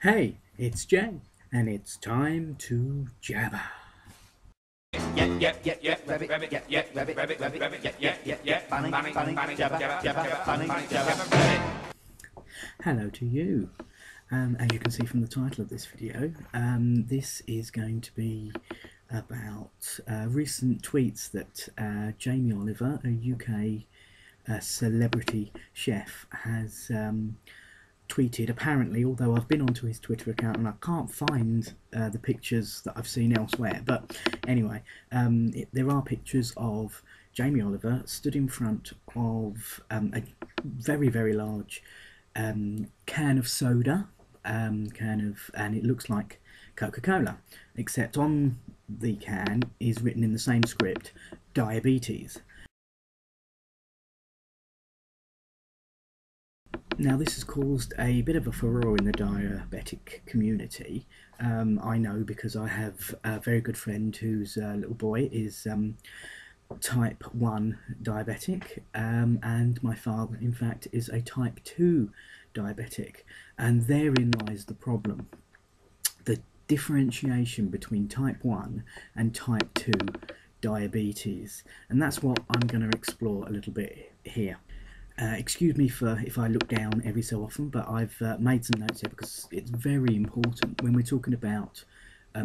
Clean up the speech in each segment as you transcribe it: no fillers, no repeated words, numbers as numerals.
Hey, it's Jay, and it's time to jabber. Hello to you. As you can see from the title of this video, this is going to be about recent tweets that Jamie Oliver, a UK celebrity chef, has tweeted, apparently, although I've been onto his Twitter account and I can't find the pictures that I've seen elsewhere. But anyway, there are pictures of Jamie Oliver stood in front of a very, very large can of soda, and it looks like Coca-Cola, except on the can is written in the same script, diabetes. Now, this has caused a bit of a furore in the diabetic community. I know because I have a very good friend whose little boy is type 1 diabetic, and my father, in fact, is a type 2 diabetic, and therein lies the problem. The differentiation between type 1 and type 2 diabetes, and that's what I'm going to explore a little bit here. Excuse me for if I look down every so often, but I've made some notes here because it's very important when we're talking about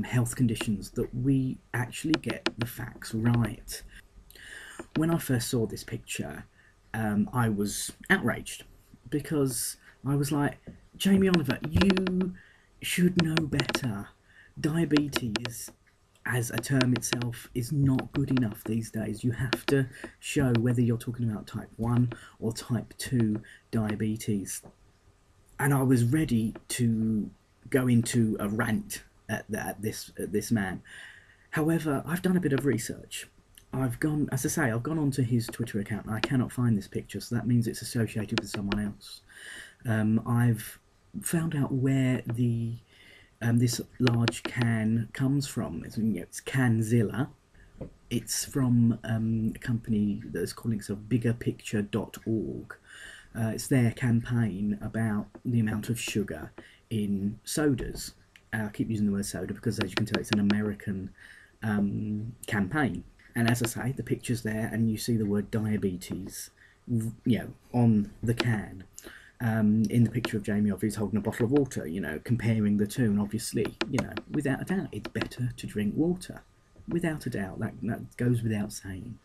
health conditions that we actually get the facts right. When I first saw this picture, I was outraged because I was like, Jamie Oliver, you should know better. Diabetes as a term itself is not good enough these days. You have to show whether you're talking about type 1 or type 2 diabetes. And I was ready to go into a rant at this man. However, I've done a bit of research. I've gone onto his Twitter account and I cannot find this picture, so that means it's associated with someone else. I've found out where this large can comes from. It's Canzilla. It's from a company that's calling itself biggerpicture.org. It's their campaign about the amount of sugar in sodas. I keep using the word soda because, as you can tell, it's an American campaign. And as I say, the picture's there and you see the word diabetes, on the can. In the picture of Jamie Oliver, he's holding a bottle of water, comparing the two, and obviously, without a doubt, it's better to drink water. Without a doubt, that goes without saying.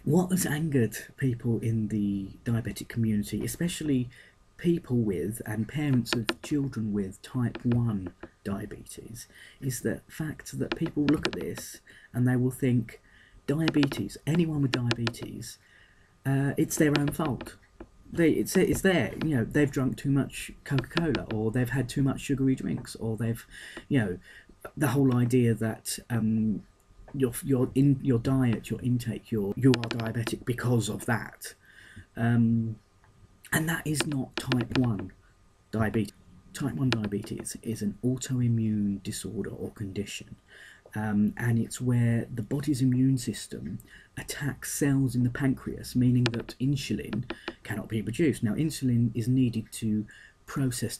What has angered people in the diabetic community, especially people with and parents of children with type 1 diabetes, is the fact that people look at this and they will think diabetes, anyone with diabetes, it's their own fault. It's there, they've drunk too much Coca-Cola, or they've had too much sugary drinks, or they've, the whole idea that your in your diet, your intake, you are diabetic because of that, and that is not type 1 diabetes. Type 1 diabetes is an autoimmune disorder or condition, and it's where the body's immune system attacks cells in the pancreas, meaning that insulin cannot be produced. Now, insulin is needed to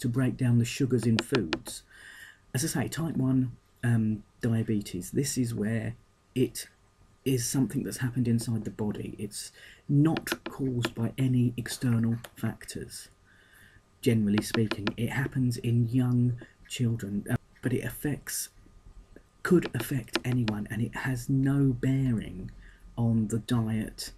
break down the sugars in foods. As I say, type 1 diabetes, this is where it is something that's happened inside the body. It's not caused by any external factors. Generally speaking, it happens in young children, but it could affect anyone, and it has no bearing on the diet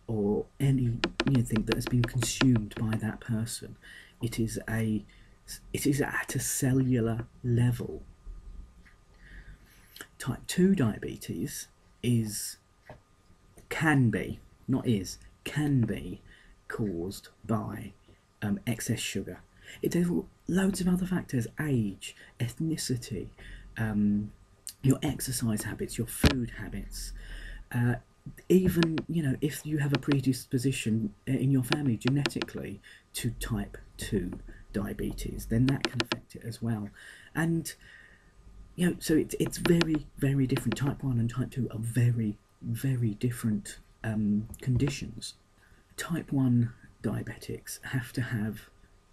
or anything that has been consumed by that person. It is at a cellular level. Type 2 diabetes can be caused by excess sugar. There's loads of other factors: age, ethnicity, your exercise habits, your food habits, even if you have a predisposition in your family genetically to type 2 diabetes, then that can affect it as well. And so it's very, very different. Type 1 and type 2 are very, very different conditions. Type 1 diabetics have to have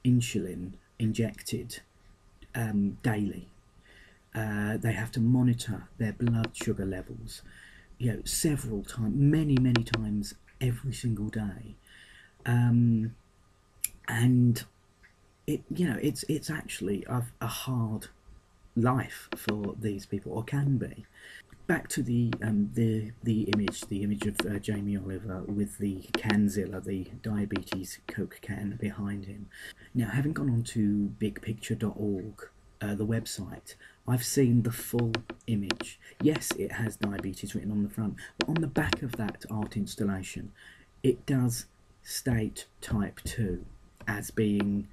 insulin injected daily. They have to monitor their blood sugar levels, several times, many times every single day, and it's actually a hard life for these people, or can be. Back to the image of Jamie Oliver with the Canzilla, the diabetes Coke can behind him. Now, having gone on to bigpicture.org, the website, I've seen the full image. Yes, it has diabetes written on the front, but on the back of that art installation, it does state type 2 as being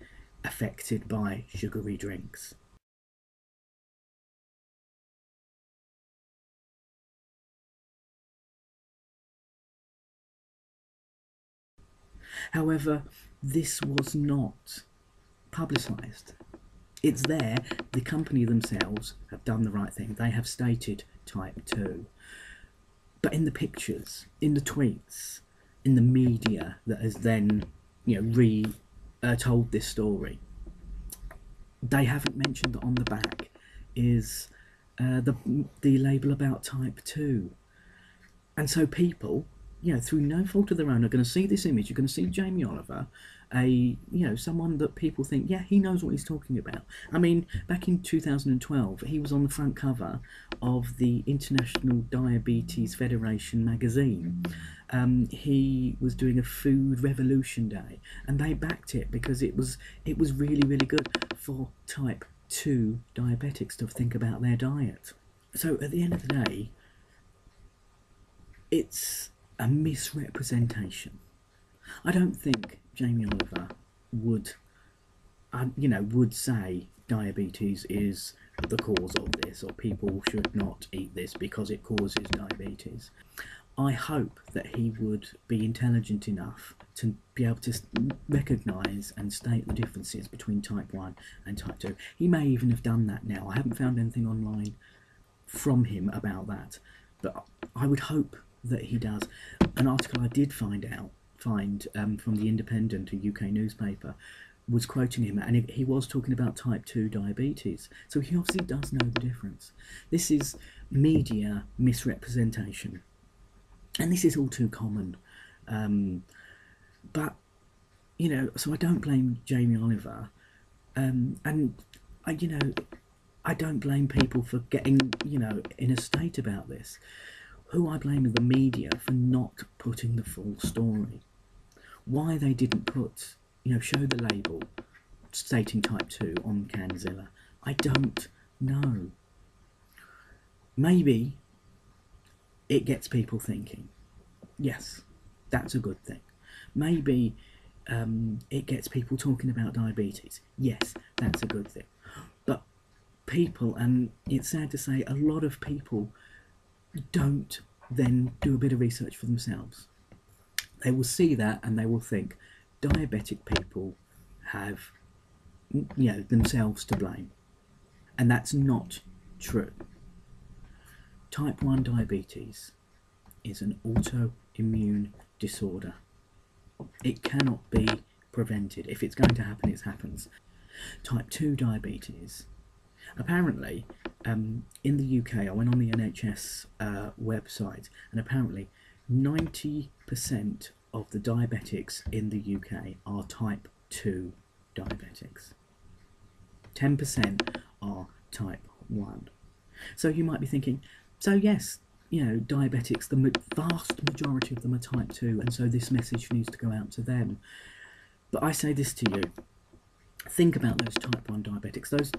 affected by sugary drinks. However, this was not publicised. It's there, the company themselves have done the right thing. They have stated type 2. But in the pictures, in the tweets, in the media that has then, told this story, they haven't mentioned that on the back is the label about type 2. And so people, through no fault of their own, are going to see this image. You're going to see Jamie Oliver, someone that people think, yeah, he knows what he's talking about. I mean, back in 2012, he was on the front cover of the International Diabetes Federation magazine. He was doing a food revolution day, and they backed it because it was really, really good for type 2 diabetics to think about their diet. So at the end of the day, it's a misrepresentation. I don't think Jamie Oliver would say diabetes is the cause of this, or people should not eat this because it causes diabetes. I hope that he would be intelligent enough to be able to recognise and state the differences between type 1 and type 2. He may even have done that now. I haven't found anything online from him about that, but I would hope that he does. An article I did find from the Independent, a UK newspaper, was quoting him, and he was talking about type 2 diabetes. So he obviously does know the difference. This is media misrepresentation, and this is all too common. But so I don't blame Jamie Oliver, and I don't blame people for getting in a state about this. Who I blame is the media for not putting the full story. Why they didn't put, show the label stating type 2 on Canzilla, I don't know. Maybe it gets people thinking. Yes, that's a good thing. Maybe it gets people talking about diabetes. Yes, that's a good thing. But people, and it's sad to say, a lot of people don't then do a bit of research for themselves. They will see that and they will think diabetic people have themselves to blame, and that's not true. Type 1 diabetes is an autoimmune disorder. It cannot be prevented. If it's going to happen, it happens. Type 2 diabetes, apparently, in the UK, I went on the NHS website, and apparently 90% of the diabetics in the UK are type 2 diabetics. 10% are type 1. So you might be thinking, so yes, diabetics, the vast majority of them are type 2, and so this message needs to go out to them. But I say this to you, think about those type 1 diabetics, those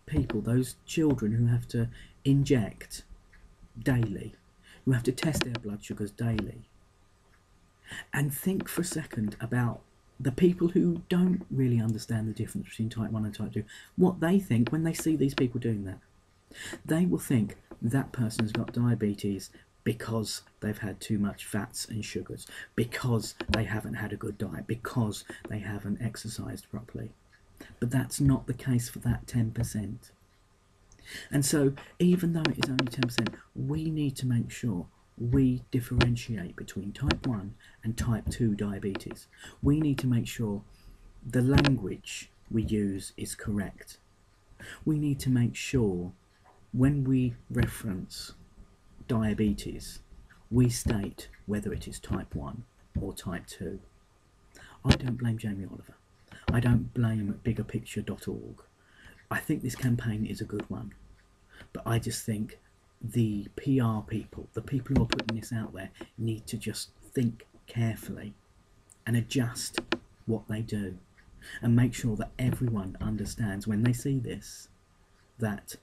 people, those children who have to inject daily, who have to test their blood sugars daily. And think for a second about the people who don't really understand the difference between type 1 and type 2, what they think when they see these people doing that. They will think that person has got diabetes because they've had too much fats and sugars, because they haven't had a good diet, because they haven't exercised properly. But that's not the case for that 10%. And so, even though it is only 10%, we need to make sure we differentiate between type 1 and type 2 diabetes. We need to make sure the language we use is correct. We need to make sure when we reference diabetes, we state whether it is type 1 or type 2. I don't blame Jamie Oliver. I don't blame biggerpicture.org. I think this campaign is a good one, but I just think the PR people, the people who are putting this out there, need to just think carefully and adjust what they do and make sure that everyone understands when they see this that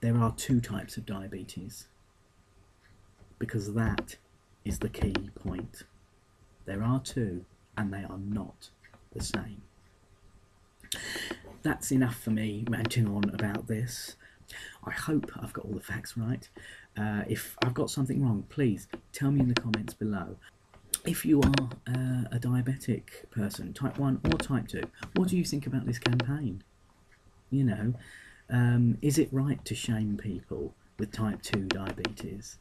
there are 2 types of diabetes, because that is the key point. There are 2 and they are not the same. That's enough for me ranting on about this. I hope I've got all the facts right. If I've got something wrong, please tell me in the comments below. If you are a diabetic person, type 1 or type 2, what do you think about this campaign? You know, is it right to shame people with type 2 diabetes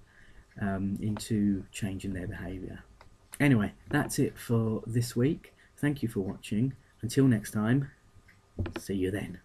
into changing their behaviour? Anyway, that's it for this week. Thank you for watching. Until next time, see you then.